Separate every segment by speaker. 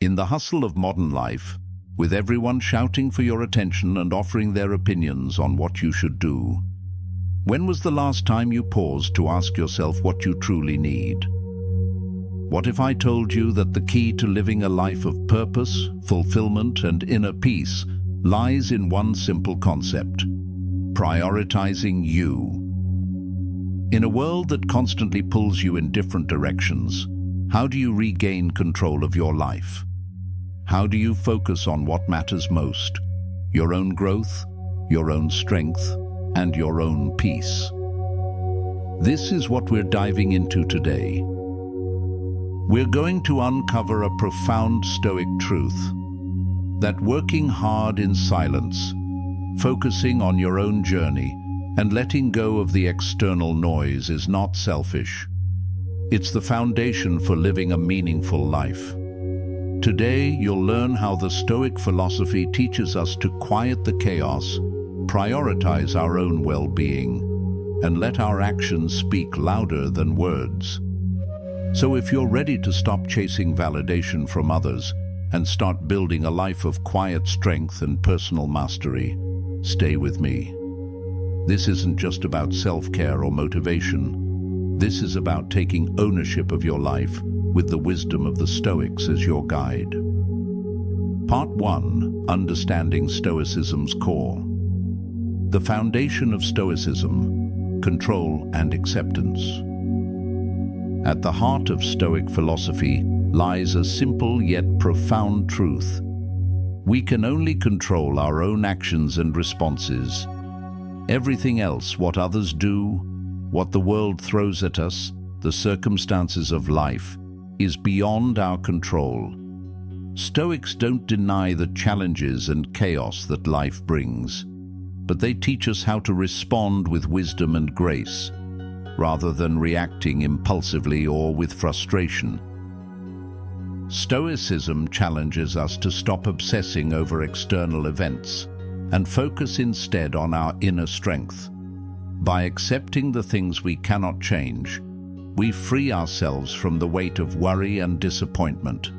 Speaker 1: In the hustle of modern life, with everyone shouting for your attention and offering their opinions on what you should do, when was the last time you paused to ask yourself what you truly need? What if I told you that the key to living a life of purpose, fulfillment, and inner peace lies in one simple concept: prioritizing you? In a world that constantly pulls you in different directions, how do you regain control of your life? How do you focus on what matters most? Your own growth, your own strength, and your own peace. This is what we're diving into today. We're going to uncover a profound Stoic truth: that working hard in silence, focusing on your own journey, and letting go of the external noise is not selfish. It's the foundation for living a meaningful life. Today, you'll learn how the Stoic philosophy teaches us to quiet the chaos, prioritize our own well-being, and let our actions speak louder than words. So if you're ready to stop chasing validation from others and start building a life of quiet strength and personal mastery, stay with me. This isn't just about self-care or motivation. This is about taking ownership of your life with the wisdom of the Stoics as your guide. Part 1. Understanding Stoicism's core. The foundation of Stoicism: control and acceptance. At the heart of Stoic philosophy lies a simple yet profound truth. We can only control our own actions and responses. Everything else, what others do, what the world throws at us, the circumstances of life, is beyond our control. Stoics don't deny the challenges and chaos that life brings, but they teach us how to respond with wisdom and grace, rather than reacting impulsively or with frustration. Stoicism challenges us to stop obsessing over external events and focus instead on our inner strength. By accepting the things we cannot change, we free ourselves from the weight of worry and disappointment.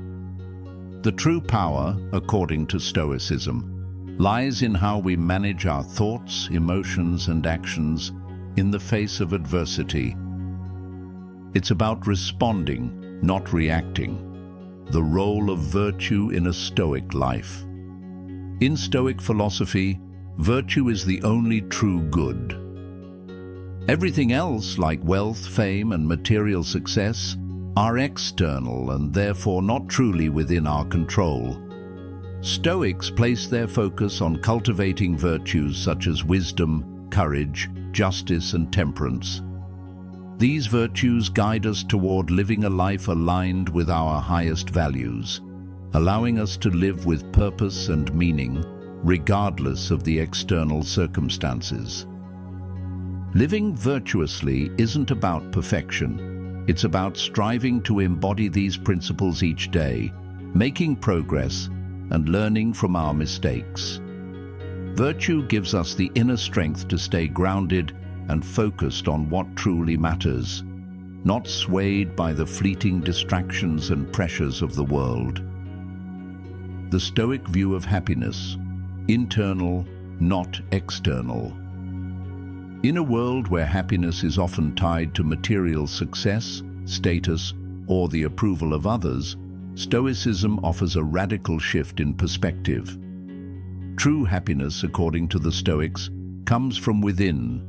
Speaker 1: The true power, according to Stoicism, lies in how we manage our thoughts, emotions, and actions in the face of adversity. It's about responding, not reacting. The role of virtue in a Stoic life. In Stoic philosophy, virtue is the only true good. Everything else, like wealth, fame, and material success, are external and therefore not truly within our control. Stoics place their focus on cultivating virtues such as wisdom, courage, justice, and temperance. These virtues guide us toward living a life aligned with our highest values, allowing us to live with purpose and meaning, regardless of the external circumstances. Living virtuously isn't about perfection. It's about striving to embody these principles each day, making progress and learning from our mistakes. Virtue gives us the inner strength to stay grounded and focused on what truly matters, not swayed by the fleeting distractions and pressures of the world. The Stoic view of happiness: internal, not external. In a world where happiness is often tied to material success, status, or the approval of others, Stoicism offers a radical shift in perspective. True happiness, according to the Stoics, comes from within.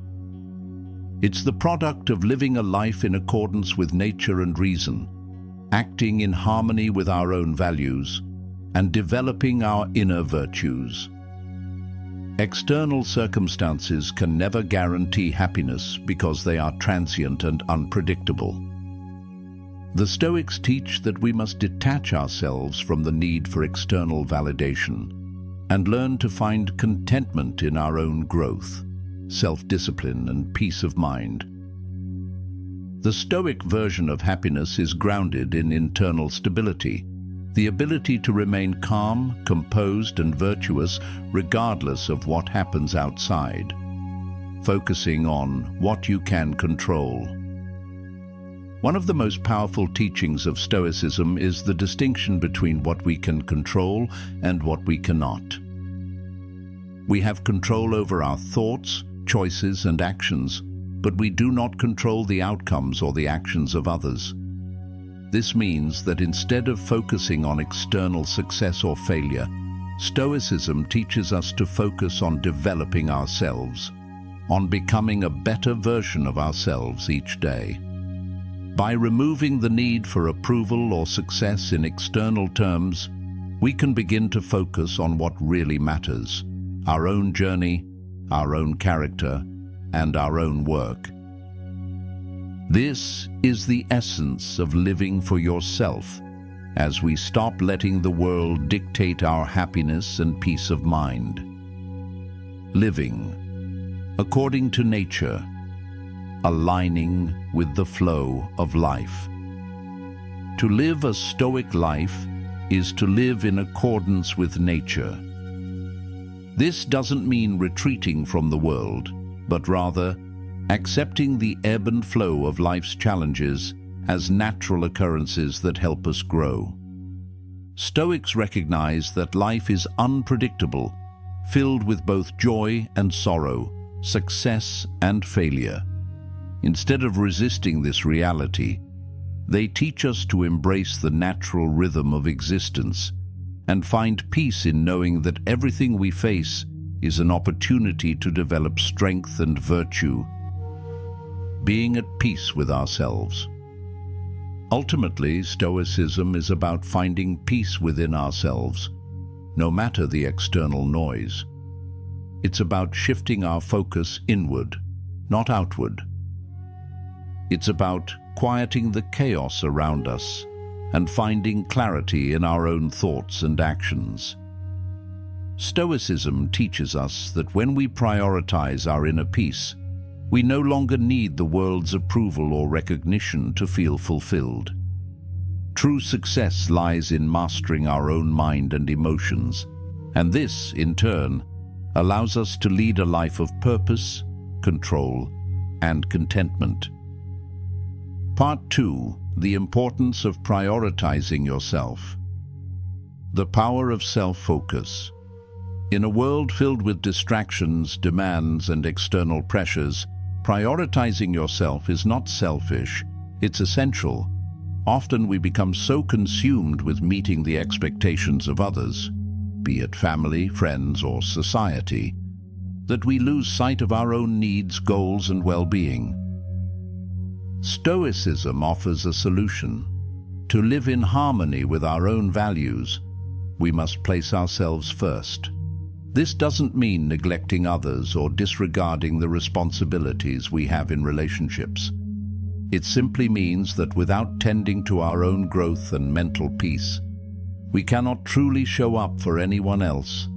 Speaker 1: It's the product of living a life in accordance with nature and reason, acting in harmony with our own values, and developing our inner virtues. External circumstances can never guarantee happiness because they are transient and unpredictable. The Stoics teach that we must detach ourselves from the need for external validation and learn to find contentment in our own growth, self-discipline, and peace of mind. The Stoic version of happiness is grounded in internal stability, the ability to remain calm, composed, and virtuous regardless of what happens outside, focusing on what you can control. One of the most powerful teachings of Stoicism is the distinction between what we can control and what we cannot. We have control over our thoughts, choices, and actions, but we do not control the outcomes or the actions of others. This means that instead of focusing on external success or failure, Stoicism teaches us to focus on developing ourselves, on becoming a better version of ourselves each day. By removing the need for approval or success in external terms, we can begin to focus on what really matters: our own journey, our own character, and our own work. This is the essence of living for yourself, as we stop letting the world dictate our happiness and peace of mind. Living according to nature, aligning with the flow of life. To live a stoic life is to live in accordance with nature. This doesn't mean retreating from the world, but rather accepting the ebb and flow of life's challenges as natural occurrences that help us grow. Stoics recognize that life is unpredictable, filled with both joy and sorrow, success and failure. Instead of resisting this reality, they teach us to embrace the natural rhythm of existence and find peace in knowing that everything we face is an opportunity to develop strength and virtue, being at peace with ourselves. Ultimately, Stoicism is about finding peace within ourselves, no matter the external noise. It's about shifting our focus inward, not outward. It's about quieting the chaos around us and finding clarity in our own thoughts and actions. Stoicism teaches us that when we prioritize our inner peace, we no longer need the world's approval or recognition to feel fulfilled. True success lies in mastering our own mind and emotions, and this, in turn, allows us to lead a life of purpose, control, and contentment. Part 2. The importance of prioritizing yourself. The power of self-focus. In a world filled with distractions, demands, and external pressures, prioritizing yourself is not selfish, it's essential. Often we become so consumed with meeting the expectations of others, be it family, friends, or society, that we lose sight of our own needs, goals, and well-being. Stoicism offers a solution. To live in harmony with our own values, we must place ourselves first. This doesn't mean neglecting others or disregarding the responsibilities we have in relationships. It simply means that without tending to our own growth and mental peace, we cannot truly show up for anyone else.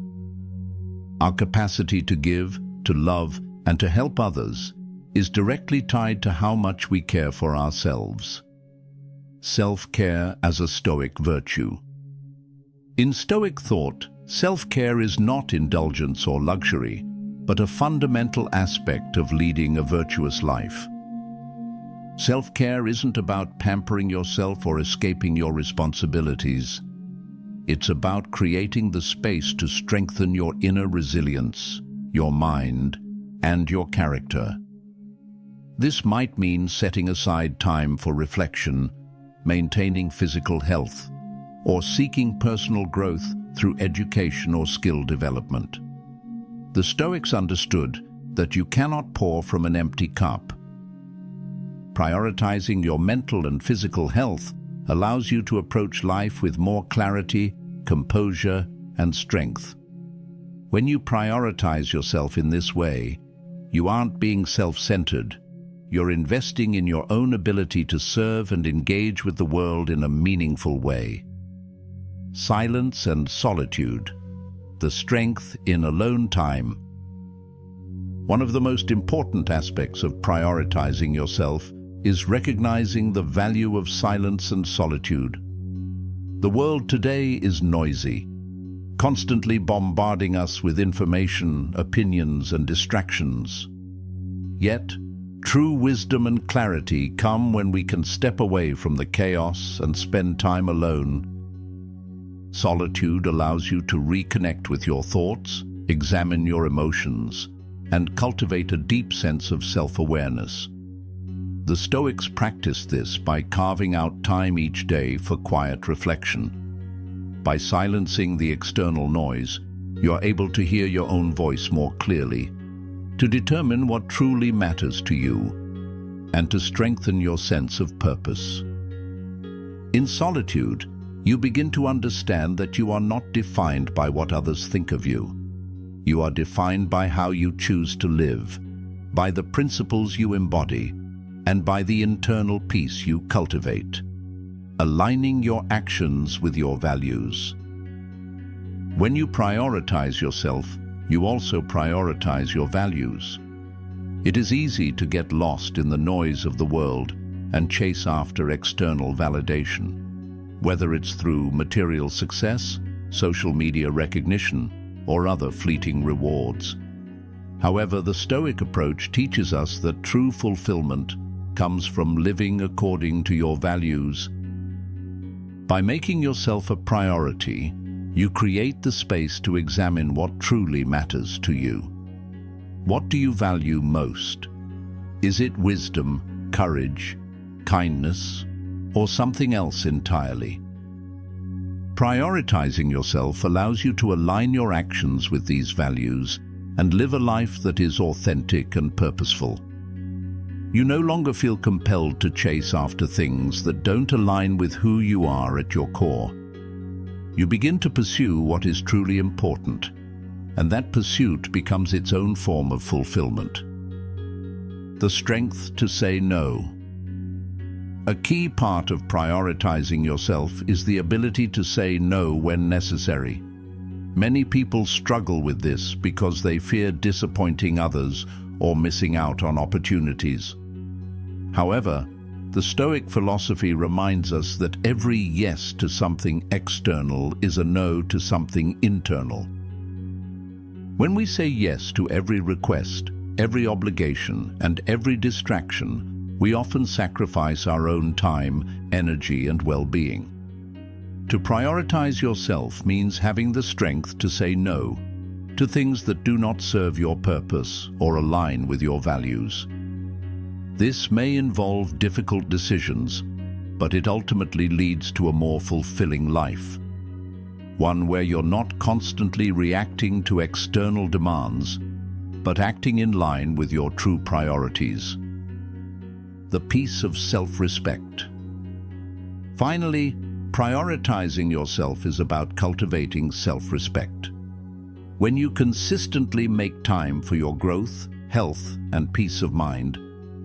Speaker 1: Our capacity to give, to love, and to help others is directly tied to how much we care for ourselves. Self-care as a Stoic virtue. In Stoic thought, self-care is not indulgence or luxury, but a fundamental aspect of leading a virtuous life. Self-care isn't about pampering yourself or escaping your responsibilities. It's about creating the space to strengthen your inner resilience, your mind, and your character. This might mean setting aside time for reflection, maintaining physical health, or seeking personal growth through education or skill development. The Stoics understood that you cannot pour from an empty cup. Prioritizing your mental and physical health allows you to approach life with more clarity, composure, and strength. When you prioritize yourself in this way, you aren't being self-centered. You're investing in your own ability to serve and engage with the world in a meaningful way. Silence and solitude. The strength in alone time. One of the most important aspects of prioritizing yourself is recognizing the value of silence and solitude. The world today is noisy, constantly bombarding us with information, opinions, and distractions. Yet, True wisdom and clarity come when we can step away from the chaos and spend time alone. Solitude allows you to reconnect with your thoughts, examine your emotions, and cultivate a deep sense of self-awareness. The Stoics practiced this by carving out time each day for quiet reflection. By silencing the external noise, you are able to hear your own voice more clearly, to determine what truly matters to you, and to strengthen your sense of purpose. In solitude, you begin to understand that you are not defined by what others think of you. You are defined by how you choose to live, by the principles you embody, and by the internal peace you cultivate, aligning your actions with your values. When you prioritize yourself, you also prioritize your values. It is easy to get lost in the noise of the world and chase after external validation, whether it's through material success, social media recognition, or other fleeting rewards. However, the Stoic approach teaches us that true fulfillment comes from living according to your values. By making yourself a priority, you create the space to examine what truly matters to you. What do you value most? Is it wisdom, courage, kindness, or something else entirely? Prioritizing yourself allows you to align your actions with these values and live a life that is authentic and purposeful. You no longer feel compelled to chase after things that don't align with who you are at your core. You begin to pursue what is truly important, and that pursuit becomes its own form of fulfillment. The strength to say no. A key part of prioritizing yourself is the ability to say no when necessary. Many people struggle with this because they fear disappointing others or missing out on opportunities. However, the Stoic philosophy reminds us that every yes to something external is a no to something internal. When we say yes to every request, every obligation, and every distraction, we often sacrifice our own time, energy, and well-being. To prioritize yourself means having the strength to say no to things that do not serve your purpose or align with your values. This may involve difficult decisions, but it ultimately leads to a more fulfilling life. One where you're not constantly reacting to external demands, but acting in line with your true priorities. The peace of self-respect. Finally, prioritizing yourself is about cultivating self-respect. When you consistently make time for your growth, health, and peace of mind,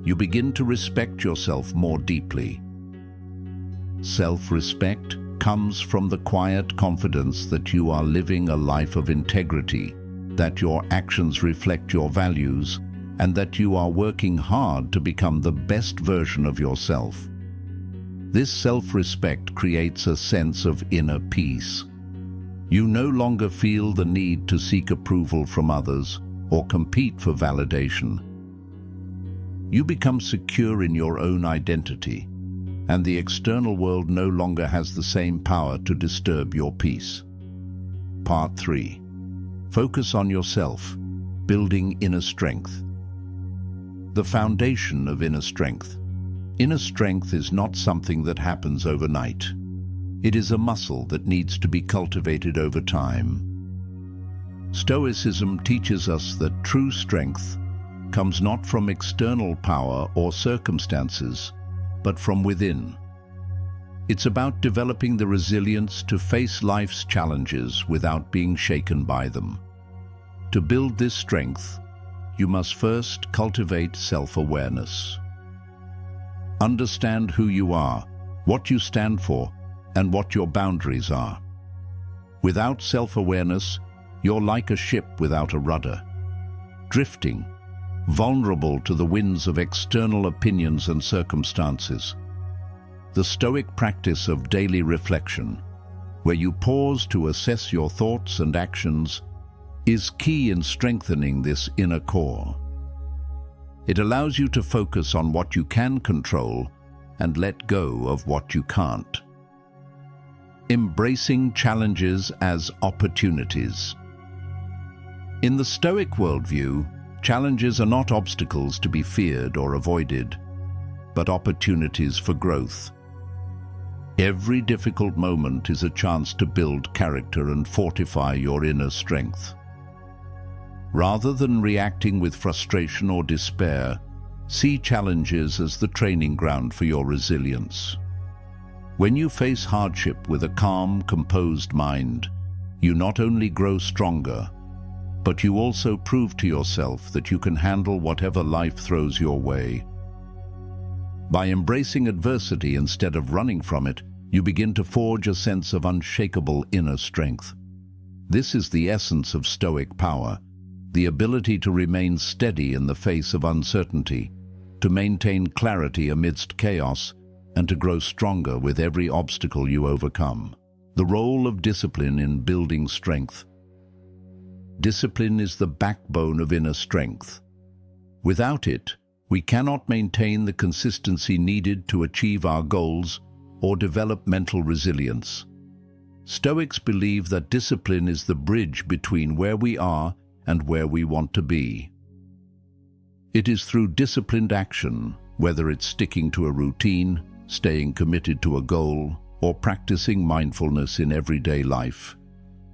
Speaker 1: you begin to respect yourself more deeply. Self-respect comes from the quiet confidence that you are living a life of integrity, that your actions reflect your values, and that you are working hard to become the best version of yourself. This self-respect creates a sense of inner peace. You no longer feel the need to seek approval from others or compete for validation. You become secure in your own identity, and the external world no longer has the same power to disturb your peace. Part 3. Focus on yourself, building inner strength. The foundation of inner strength. Inner strength is not something that happens overnight. It is a muscle that needs to be cultivated over time. Stoicism teaches us that true strength comes not from external power or circumstances, but from within. It's about developing the resilience to face life's challenges without being shaken by them. To build this strength, you must first cultivate self-awareness. Understand who you are, what you stand for, and what your boundaries are. Without self-awareness, you're like a ship without a rudder, drifting, vulnerable to the winds of external opinions and circumstances. The Stoic practice of daily reflection, where you pause to assess your thoughts and actions, is key in strengthening this inner core. It allows you to focus on what you can control and let go of what you can't. Embracing challenges as opportunities. In the Stoic worldview, challenges are not obstacles to be feared or avoided, but opportunities for growth. Every difficult moment is a chance to build character and fortify your inner strength. Rather than reacting with frustration or despair, see challenges as the training ground for your resilience. When you face hardship with a calm, composed mind, you not only grow stronger, but you also prove to yourself that you can handle whatever life throws your way. By embracing adversity instead of running from it, you begin to forge a sense of unshakable inner strength. This is the essence of Stoic power, the ability to remain steady in the face of uncertainty, to maintain clarity amidst chaos, and to grow stronger with every obstacle you overcome. The role of discipline in building strength. Discipline is the backbone of inner strength. Without it, we cannot maintain the consistency needed to achieve our goals or develop mental resilience. Stoics believe that discipline is the bridge between where we are and where we want to be. It is through disciplined action, whether it's sticking to a routine, staying committed to a goal, or practicing mindfulness in everyday life,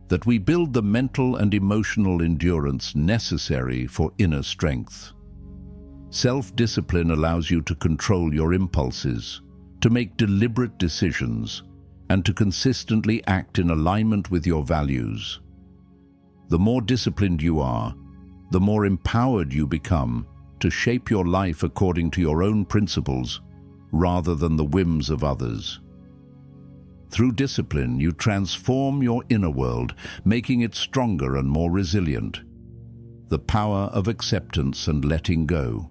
Speaker 1: that we build the mental and emotional endurance necessary for inner strength. Self-discipline allows you to control your impulses, to make deliberate decisions, and to consistently act in alignment with your values. The more disciplined you are, the more empowered you become to shape your life according to your own principles rather than the whims of others. Through discipline, you transform your inner world, making it stronger and more resilient. The power of acceptance and letting go.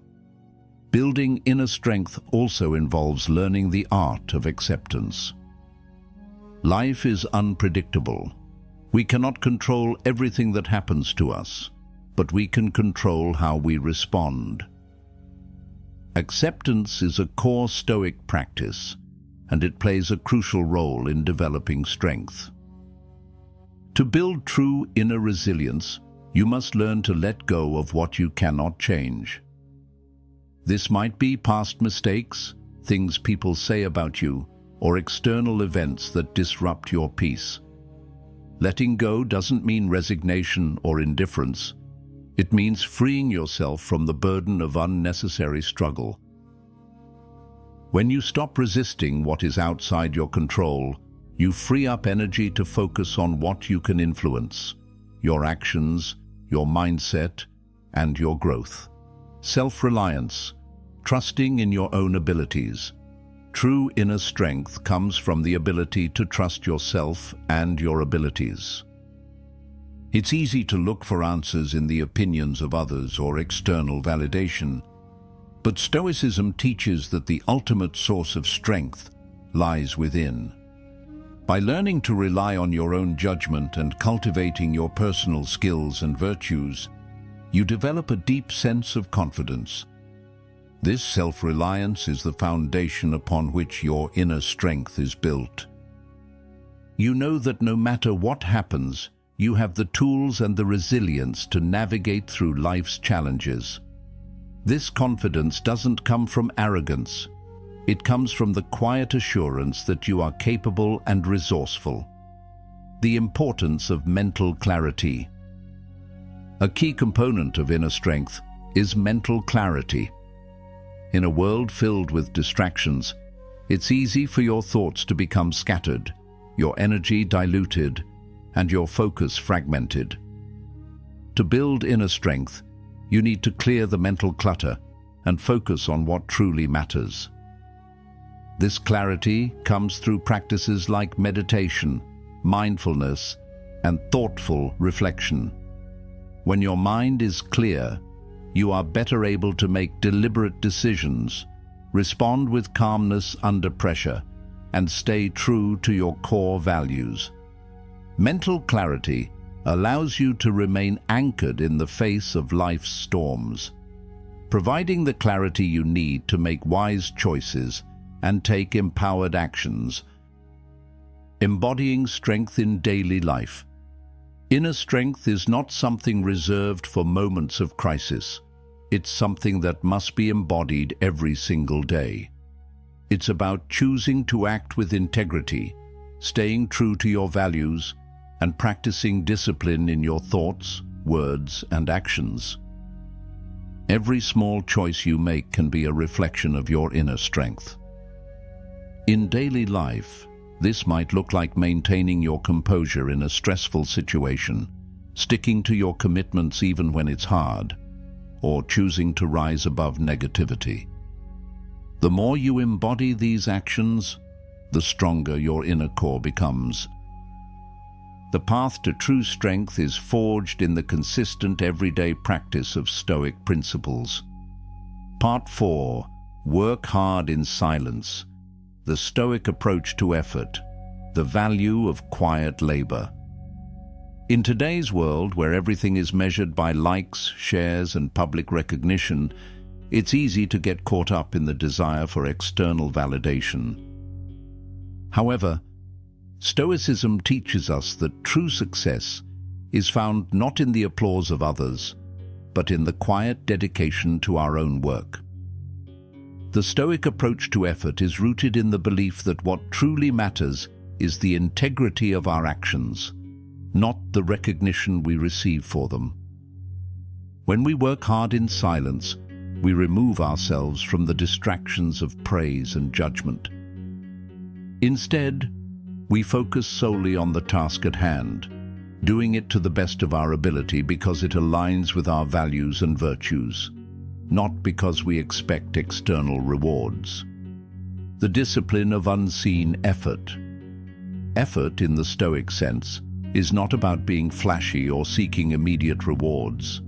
Speaker 1: Building inner strength also involves learning the art of acceptance. Life is unpredictable. We cannot control everything that happens to us, but we can control how we respond. Acceptance is a core Stoic practice, and it plays a crucial role in developing strength. To build true inner resilience, you must learn to let go of what you cannot change. This might be past mistakes, things people say about you, or external events that disrupt your peace. Letting go doesn't mean resignation or indifference. It means freeing yourself from the burden of unnecessary struggle. When you stop resisting what is outside your control, you free up energy to focus on what you can influence: your actions, your mindset, and your growth. Self-reliance, trusting in your own abilities. True inner strength comes from the ability to trust yourself and your abilities. It's easy to look for answers in the opinions of others or external validation, but Stoicism teaches that the ultimate source of strength lies within. By learning to rely on your own judgment and cultivating your personal skills and virtues, you develop a deep sense of confidence. This self-reliance is the foundation upon which your inner strength is built. You know that no matter what happens, you have the tools and the resilience to navigate through life's challenges. This confidence doesn't come from arrogance. It comes from the quiet assurance that you are capable and resourceful. The importance of mental clarity. A key component of inner strength is mental clarity. In a world filled with distractions, it's easy for your thoughts to become scattered, your energy diluted, and your focus fragmented. To build inner strength, you need to clear the mental clutter and focus on what truly matters. This clarity comes through practices like meditation, mindfulness, and thoughtful reflection. When your mind is clear, you are better able to make deliberate decisions, respond with calmness under pressure, and stay true to your core values. Mental clarity allows you to remain anchored in the face of life's storms, providing the clarity you need to make wise choices and take empowered actions. Embodying strength in daily life. Inner strength is not something reserved for moments of crisis. It's something that must be embodied every single day. It's about choosing to act with integrity, staying true to your values, and practicing discipline in your thoughts, words, and actions. Every small choice you make can be a reflection of your inner strength. In daily life, this might look like maintaining your composure in a stressful situation, sticking to your commitments even when it's hard, or choosing to rise above negativity. The more you embody these actions, the stronger your inner core becomes. The path to true strength is forged in the consistent everyday practice of Stoic principles. Part 4. Work hard in silence. The Stoic approach to effort. The value of quiet labor. In today's world, where everything is measured by likes, shares, and public recognition, it's easy to get caught up in the desire for external validation. However, Stoicism teaches us that true success is found not in the applause of others, but in the quiet dedication to our own work. The Stoic approach to effort is rooted in the belief that what truly matters is the integrity of our actions, not the recognition we receive for them. When we work hard in silence, we remove ourselves from the distractions of praise and judgment. Instead, we focus solely on the task at hand, doing it to the best of our ability because it aligns with our values and virtues, not because we expect external rewards. The discipline of unseen effort. Effort, in the Stoic sense, is not about being flashy or seeking immediate rewards.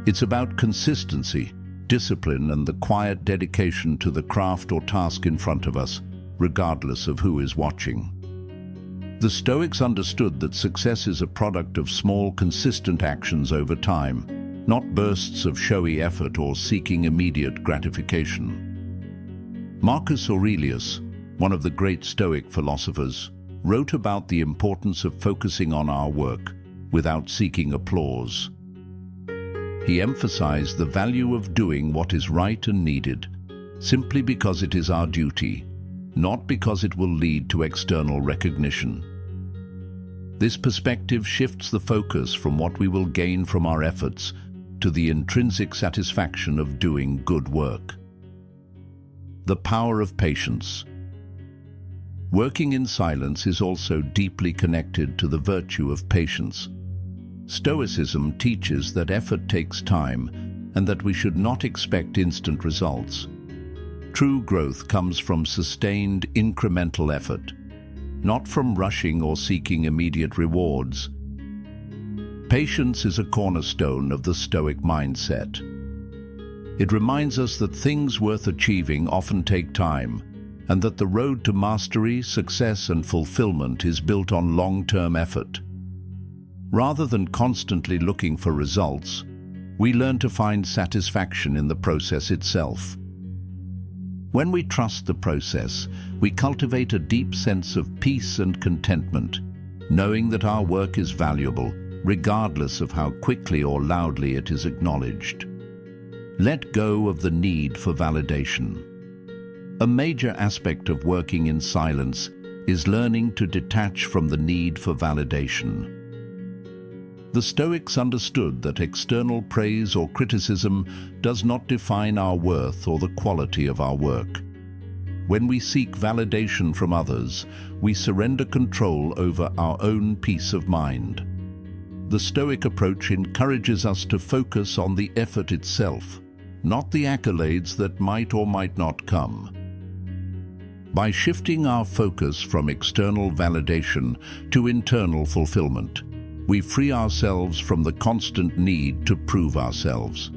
Speaker 1: It's about consistency, discipline, and the quiet dedication to the craft or task in front of us, regardless of who is watching. The Stoics understood that success is a product of small, consistent actions over time, not bursts of showy effort or seeking immediate gratification. Marcus Aurelius, one of the great Stoic philosophers, wrote about the importance of focusing on our work without seeking applause. He emphasized the value of doing what is right and needed, simply because it is our duty, not because it will lead to external recognition. This perspective shifts the focus from what we will gain from our efforts to the intrinsic satisfaction of doing good work. The power of patience. Working in silence is also deeply connected to the virtue of patience. Stoicism teaches that effort takes time and that we should not expect instant results. True growth comes from sustained, incremental effort, not from rushing or seeking immediate rewards. Patience is a cornerstone of the Stoic mindset. It reminds us that things worth achieving often take time, and that the road to mastery, success, and fulfillment is built on long-term effort. Rather than constantly looking for results, we learn to find satisfaction in the process itself. When we trust the process, we cultivate a deep sense of peace and contentment, knowing that our work is valuable, regardless of how quickly or loudly it is acknowledged. Let go of the need for validation. A major aspect of working in silence is learning to detach from the need for validation. The Stoics understood that external praise or criticism does not define our worth or the quality of our work. When we seek validation from others, we surrender control over our own peace of mind. The Stoic approach encourages us to focus on the effort itself, not the accolades that might or might not come. By shifting our focus from external validation to internal fulfillment, we free ourselves from the constant need to prove ourselves.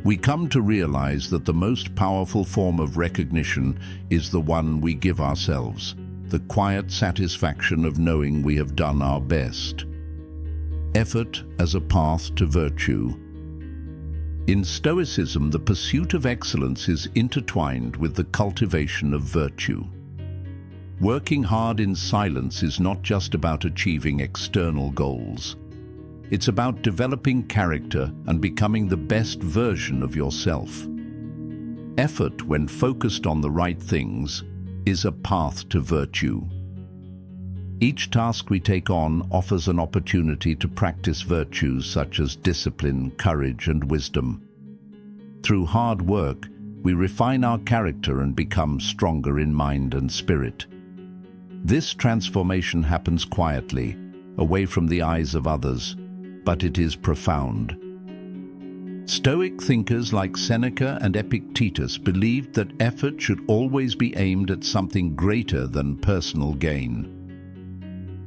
Speaker 1: We come to realize that the most powerful form of recognition is the one we give ourselves, the quiet satisfaction of knowing we have done our best. Effort as a path to virtue. In Stoicism, the pursuit of excellence is intertwined with the cultivation of virtue. Working hard in silence is not just about achieving external goals. It's about developing character and becoming the best version of yourself. Effort, when focused on the right things, is a path to virtue. Each task we take on offers an opportunity to practice virtues such as discipline, courage, and wisdom. Through hard work, we refine our character and become stronger in mind and spirit. This transformation happens quietly, away from the eyes of others, but it is profound. Stoic thinkers like Seneca and Epictetus believed that effort should always be aimed at something greater than personal gain.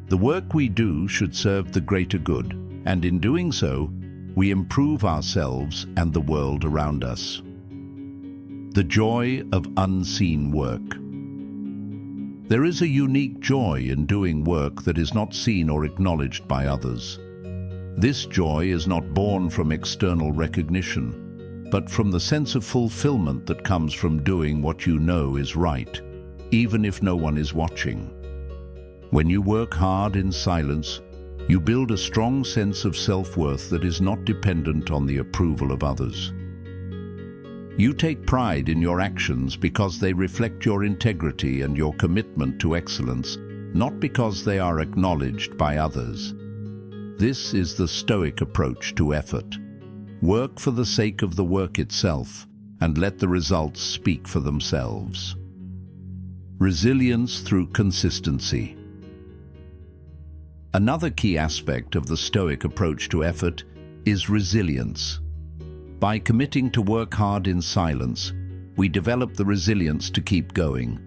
Speaker 1: The work we do should serve the greater good, and in doing so, we improve ourselves and the world around us. The joy of unseen work. There is a unique joy in doing work that is not seen or acknowledged by others. This joy is not born from external recognition, but from the sense of fulfillment that comes from doing what you know is right, even if no one is watching. When you work hard in silence, you build a strong sense of self-worth that is not dependent on the approval of others. You take pride in your actions because they reflect your integrity and your commitment to excellence, not because they are acknowledged by others. This is the Stoic approach to effort. Work for the sake of the work itself, and let the results speak for themselves. Resilience through consistency. Another key aspect of the Stoic approach to effort is resilience. By committing to work hard in silence, we develop the resilience to keep going,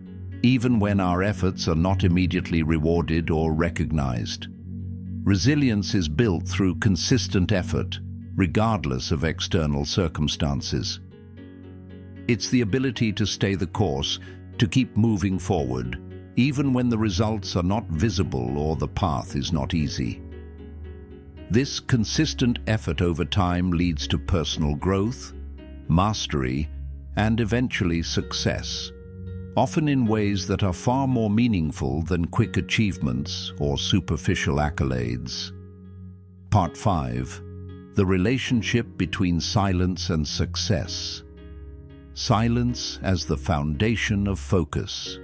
Speaker 1: even when our efforts are not immediately rewarded or recognized. Resilience is built through consistent effort, regardless of external circumstances. It's the ability to stay the course, to keep moving forward, even when the results are not visible or the path is not easy. This consistent effort over time leads to personal growth, mastery, and eventually success, often in ways that are far more meaningful than quick achievements or superficial accolades. Part 5. The relationship between silence and success. Silence as the foundation of focus.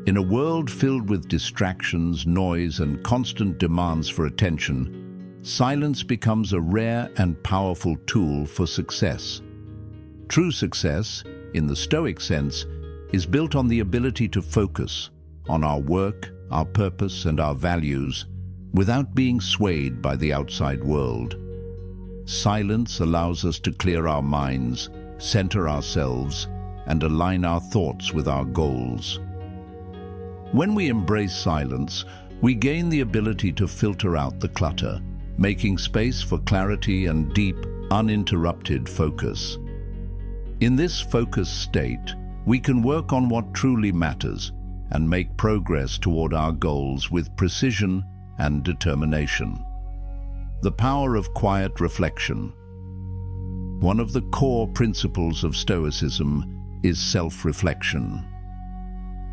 Speaker 1: In a world filled with distractions, noise, and constant demands for attention, silence becomes a rare and powerful tool for success. True success, in the Stoic sense, is built on the ability to focus on our work, our purpose, and our values without being swayed by the outside world. Silence allows us to clear our minds, center ourselves, and align our thoughts with our goals. When we embrace silence, we gain the ability to filter out the clutter, making space for clarity and deep, uninterrupted focus. In this focused state, we can work on what truly matters and make progress toward our goals with precision and determination. The power of quiet reflection. One of the core principles of Stoicism is self-reflection.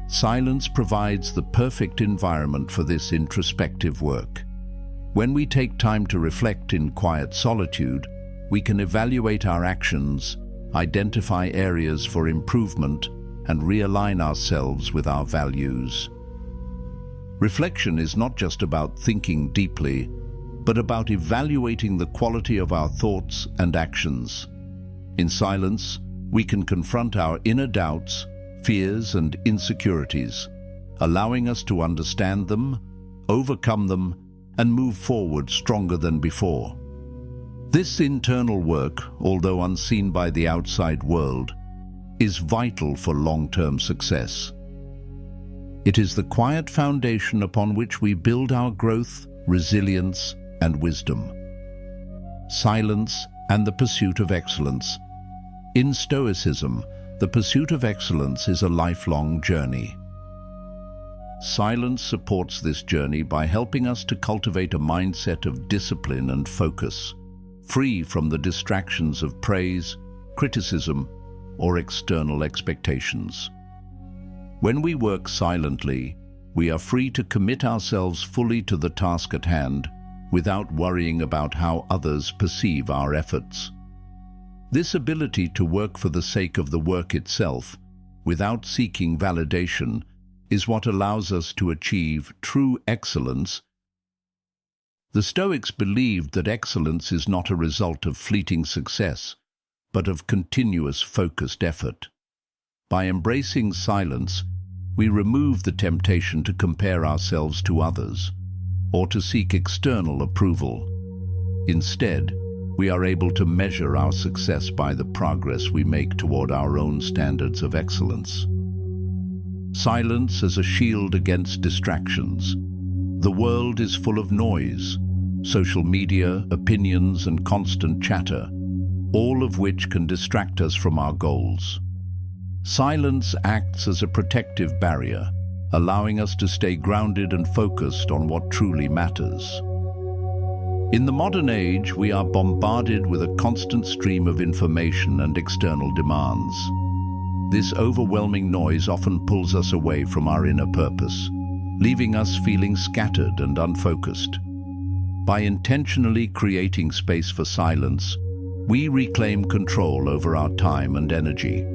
Speaker 1: Silence provides the perfect environment for this introspective work. When we take time to reflect in quiet solitude, we can evaluate our actions, identify areas for improvement, and realign ourselves with our values. Reflection is not just about thinking deeply, but about evaluating the quality of our thoughts and actions. In silence, we can confront our inner doubts, fears, and insecurities, allowing us to understand them, overcome them, and move forward stronger than before. This internal work, although unseen by the outside world, is vital for long-term success. It is the quiet foundation upon which we build our growth, resilience, and wisdom. Silence and the pursuit of excellence. In Stoicism, the pursuit of excellence is a lifelong journey. Silence supports this journey by helping us to cultivate a mindset of discipline and focus. free from the distractions of praise, criticism, or external expectations. When we work silently, we are free to commit ourselves fully to the task at hand without worrying about how others perceive our efforts. This ability to work for the sake of the work itself, without seeking validation, is what allows us to achieve true excellence. The Stoics believed that excellence is not a result of fleeting success, but of continuous focused effort. By embracing silence, we remove the temptation to compare ourselves to others, or to seek external approval. Instead, we are able to measure our success by the progress we make toward our own standards of excellence. Silence as a shield against distractions. The world is full of noise, social media, opinions, and constant chatter, all of which can distract us from our goals. Silence acts as a protective barrier, allowing us to stay grounded and focused on what truly matters. In the modern age, we are bombarded with a constant stream of information and external demands. This overwhelming noise often pulls us away from our inner purpose, leaving us feeling scattered and unfocused. By intentionally creating space for silence, we reclaim control over our time and energy.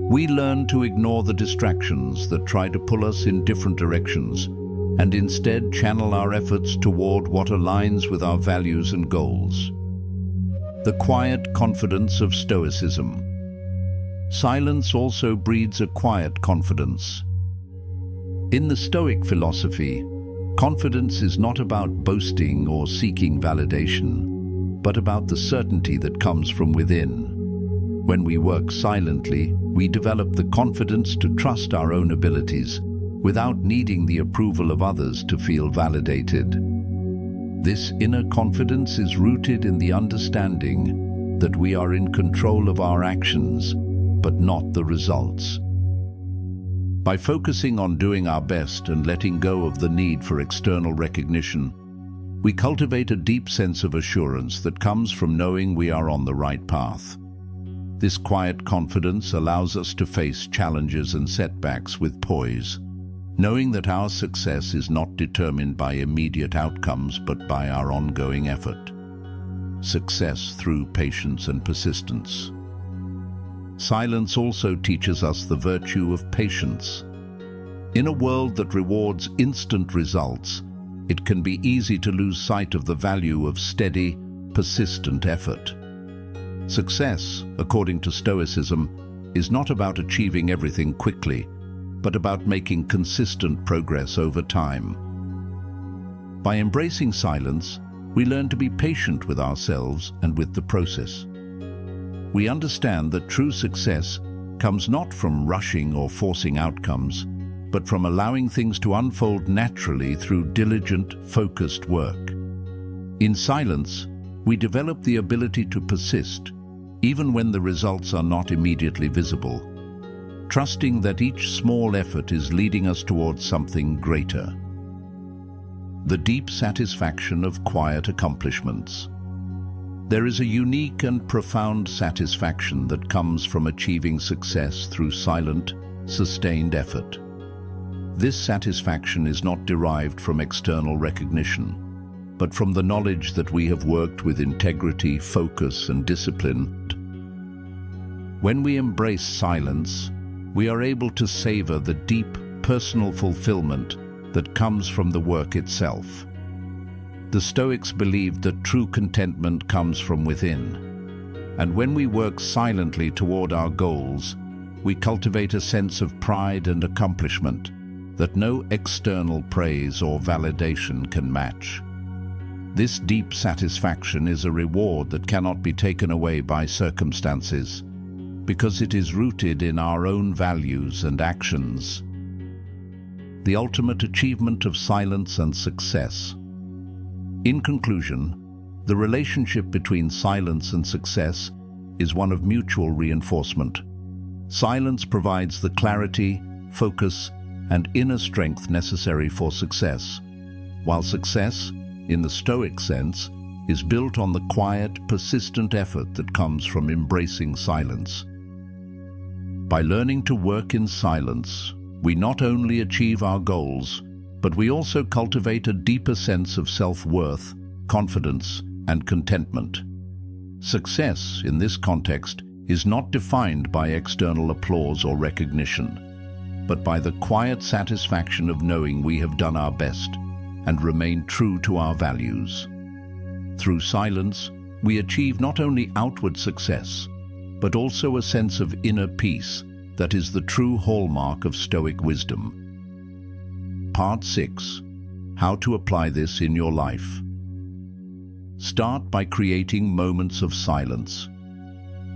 Speaker 1: We learn to ignore the distractions that try to pull us in different directions, and instead channel our efforts toward what aligns with our values and goals. The quiet confidence of Stoicism. Silence also breeds a quiet confidence. In the Stoic philosophy, confidence is not about boasting or seeking validation, but about the certainty that comes from within. When we work silently, we develop the confidence to trust our own abilities, without needing the approval of others to feel validated. This inner confidence is rooted in the understanding that we are in control of our actions, but not the results. By focusing on doing our best and letting go of the need for external recognition, we cultivate a deep sense of assurance that comes from knowing we are on the right path. This quiet confidence allows us to face challenges and setbacks with poise, knowing that our success is not determined by immediate outcomes but by our ongoing effort. Success through patience and persistence. Silence also teaches us the virtue of patience. In a world that rewards instant results, it can be easy to lose sight of the value of steady, persistent effort. Success, according to Stoicism, is not about achieving everything quickly, but about making consistent progress over time. By embracing silence, we learn to be patient with ourselves and with the process. We understand that true success comes not from rushing or forcing outcomes, but from allowing things to unfold naturally through diligent, focused work. In silence, we develop the ability to persist, even when the results are not immediately visible, trusting that each small effort is leading us towards something greater. The deep satisfaction of quiet accomplishments. There is a unique and profound satisfaction that comes from achieving success through silent, sustained effort. This satisfaction is not derived from external recognition, but from the knowledge that we have worked with integrity, focus, and discipline. When we embrace silence, we are able to savor the deep, personal fulfillment that comes from the work itself. The Stoics believed that true contentment comes from within, and when we work silently toward our goals, we cultivate a sense of pride and accomplishment that no external praise or validation can match. This deep satisfaction is a reward that cannot be taken away by circumstances, because it is rooted in our own values and actions. The ultimate achievement of silence and success. In conclusion, the relationship between silence and success is one of mutual reinforcement. Silence provides the clarity, focus, and inner strength necessary for success, while success, in the Stoic sense, is built on the quiet, persistent effort that comes from embracing silence. By learning to work in silence, we not only achieve our goals, but we also cultivate a deeper sense of self-worth, confidence, and contentment. Success, in this context, is not defined by external applause or recognition, but by the quiet satisfaction of knowing we have done our best and remain true to our values. Through silence, we achieve not only outward success, but also a sense of inner peace that is the true hallmark of Stoic wisdom. Part 6. How to apply this in your life. Start by creating moments of silence.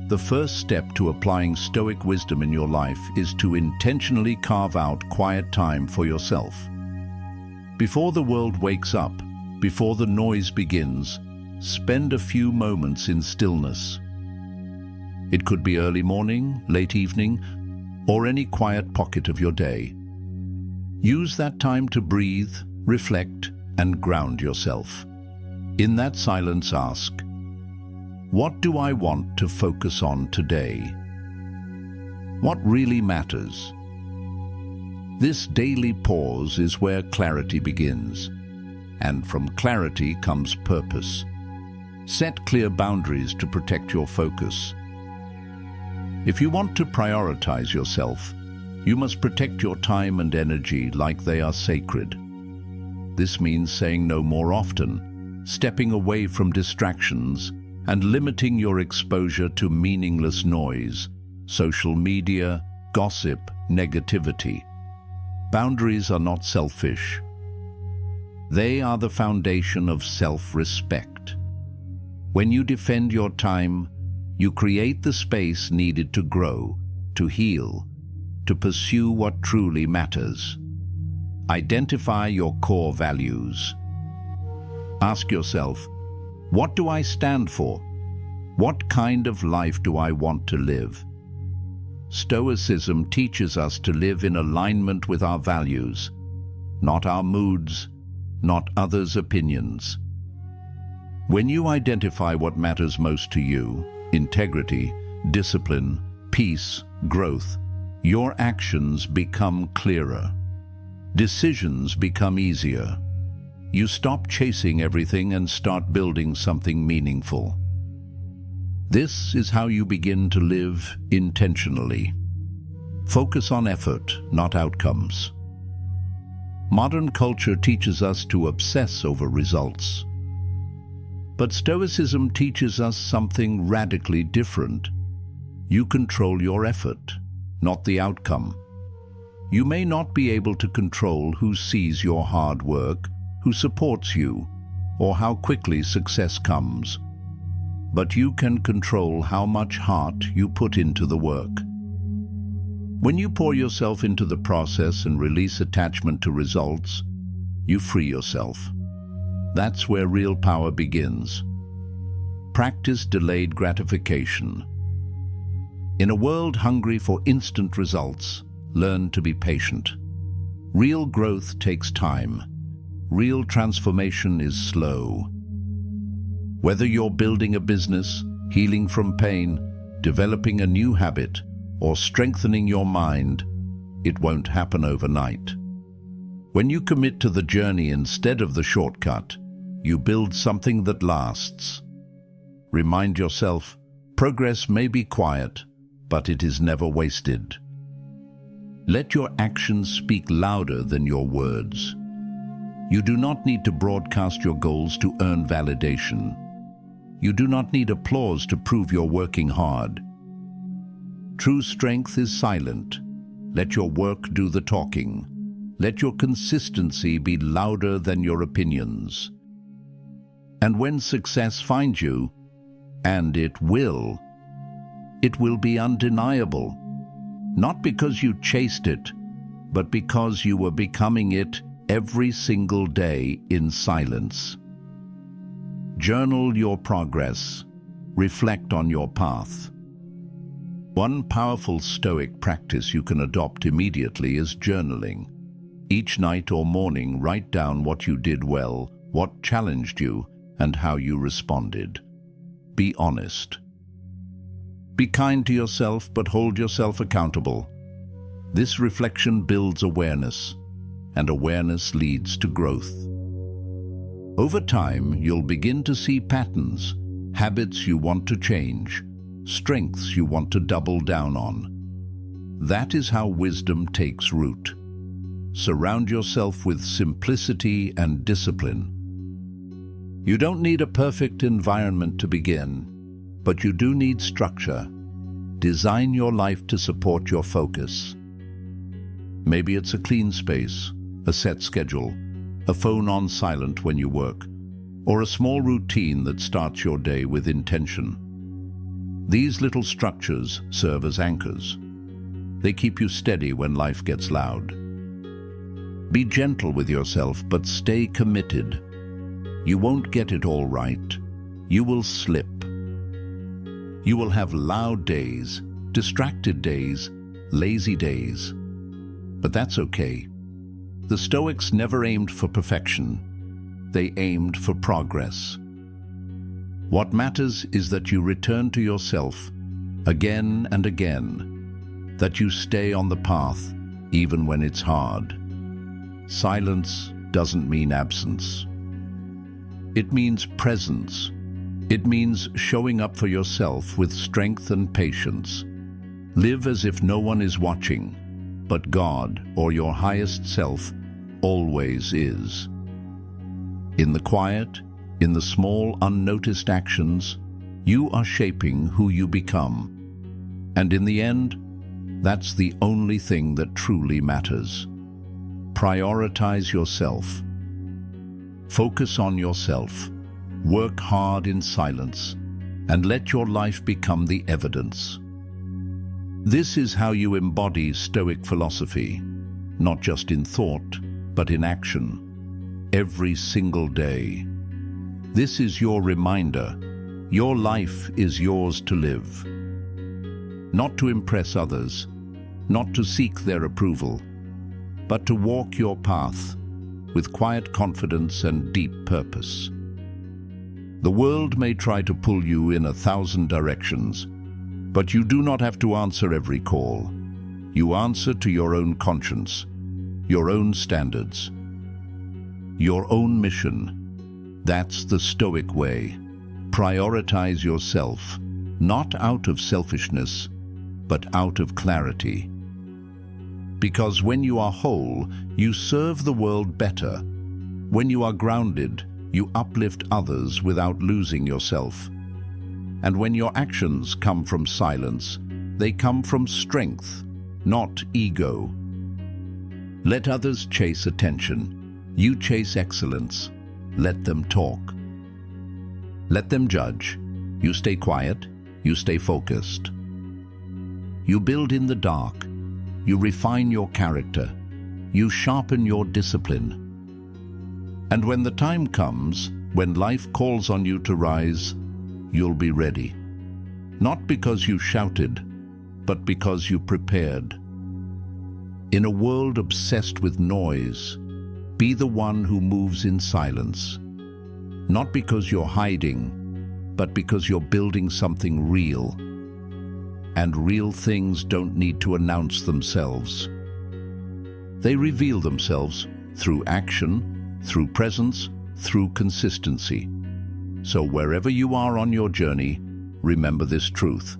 Speaker 1: The first step to applying Stoic wisdom in your life is to intentionally carve out quiet time for yourself. Before the world wakes up, before the noise begins, spend a few moments in stillness. It could be early morning, late evening, or any quiet pocket of your day. Use that time to breathe, reflect, and ground yourself. In that silence, ask, what do I want to focus on today? What really matters? This daily pause is where clarity begins, and from clarity comes purpose. Set clear boundaries to protect your focus. If you want to prioritize yourself, you must protect your time and energy like they are sacred. This means saying no more often, stepping away from distractions, and limiting your exposure to meaningless noise, social media, gossip, negativity. Boundaries are not selfish. They are the foundation of self-respect. When you defend your time, you create the space needed to grow, to heal, to pursue what truly matters. Identify your core values. Ask yourself, what do I stand for? What kind of life do I want to live? Stoicism teaches us to live in alignment with our values, not our moods, not others' opinions. When you identify what matters most to you, integrity, discipline, peace, growth, your actions become clearer. Decisions become easier. You stop chasing everything and start building something meaningful. This is how you begin to live intentionally. Focus on effort, not outcomes. Modern culture teaches us to obsess over results. But Stoicism teaches us something radically different. You control your effort, not the outcome. You may not be able to control who sees your hard work, who supports you, or how quickly success comes. But you can control how much heart you put into the work. When you pour yourself into the process and release attachment to results, you free yourself. That's where real power begins. Practice delayed gratification. In a world hungry for instant results, learn to be patient. Real growth takes time. Real transformation is slow. Whether you're building a business, healing from pain, developing a new habit, or strengthening your mind, it won't happen overnight. When you commit to the journey instead of the shortcut, you build something that lasts. Remind yourself, progress may be quiet, but it is never wasted. Let your actions speak louder than your words. You do not need to broadcast your goals to earn validation. You do not need applause to prove you're working hard. True strength is silent. Let your work do the talking. Let your consistency be louder than your opinions. And when success finds you, and it will be undeniable. Not because you chased it, but because you were becoming it every single day in silence. Journal your progress. Reflect on your path. One powerful Stoic practice you can adopt immediately is journaling. Each night or morning, write down what you did well, what challenged you, and how you responded. Be honest. Be kind to yourself, but hold yourself accountable. This reflection builds awareness, and awareness leads to growth. Over time, you'll begin to see patterns, habits you want to change, strengths you want to double down on. That is how wisdom takes root. Surround yourself with simplicity and discipline. You don't need a perfect environment to begin, but you do need structure. Design your life to support your focus. Maybe it's a clean space, a set schedule, a phone on silent when you work, or a small routine that starts your day with intention. These little structures serve as anchors. They keep you steady when life gets loud. Be gentle with yourself, but stay committed. You won't get it all right. You will slip. You will have loud days, distracted days, lazy days. But that's okay. The Stoics never aimed for perfection. They aimed for progress. What matters is that you return to yourself again and again, that you stay on the path even when it's hard. Silence doesn't mean absence. It means presence. It means showing up for yourself with strength and patience. Live as if no one is watching, but God, or your highest self, always is. In the quiet, in the small, unnoticed actions, you are shaping who you become. And in the end, that's the only thing that truly matters. Prioritize yourself. Focus on yourself. Work hard in silence, and let your life become the evidence. This is how you embody Stoic philosophy, not just in thought, but in action, every single day. This is your reminder. Your life is yours to live. Not to impress others, not to seek their approval, but to walk your path with quiet confidence and deep purpose. The world may try to pull you in 1,000 directions, but you do not have to answer every call. You answer to your own conscience, your own standards, your own mission. That's the Stoic way. Prioritize yourself, not out of selfishness, but out of clarity. Because when you are whole, you serve the world better. When you are grounded, you uplift others without losing yourself. And when your actions come from silence, they come from strength, not ego. Let others chase attention. You chase excellence. Let them talk. Let them judge. You stay quiet. You stay focused. You build in the dark. You refine your character. You sharpen your discipline. And when the time comes, when life calls on you to rise, you'll be ready. Not because you shouted, but because you prepared. In a world obsessed with noise, be the one who moves in silence. Not because you're hiding, but because you're building something real. And real things don't need to announce themselves. They reveal themselves through action, through presence, through consistency. So wherever you are on your journey, remember this truth.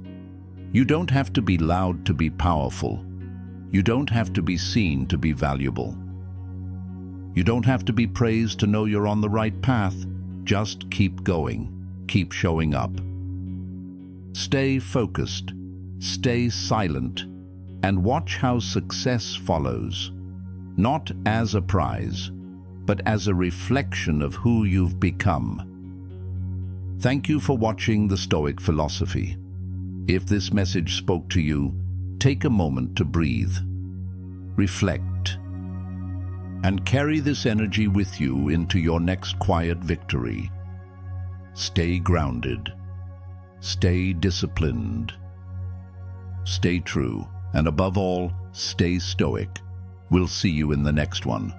Speaker 1: You don't have to be loud to be powerful. You don't have to be seen to be valuable. You don't have to be praised to know you're on the right path. Just keep going. Keep showing up. Stay focused. Stay silent. And watch how success follows. Not as a prize, but as a reflection of who you've become. Thank you for watching the Stoic Philosophy. If this message spoke to you, take a moment to breathe, reflect, and carry this energy with you into your next quiet victory. Stay grounded, stay disciplined, stay true, and above all, stay stoic. We'll see you in the next one.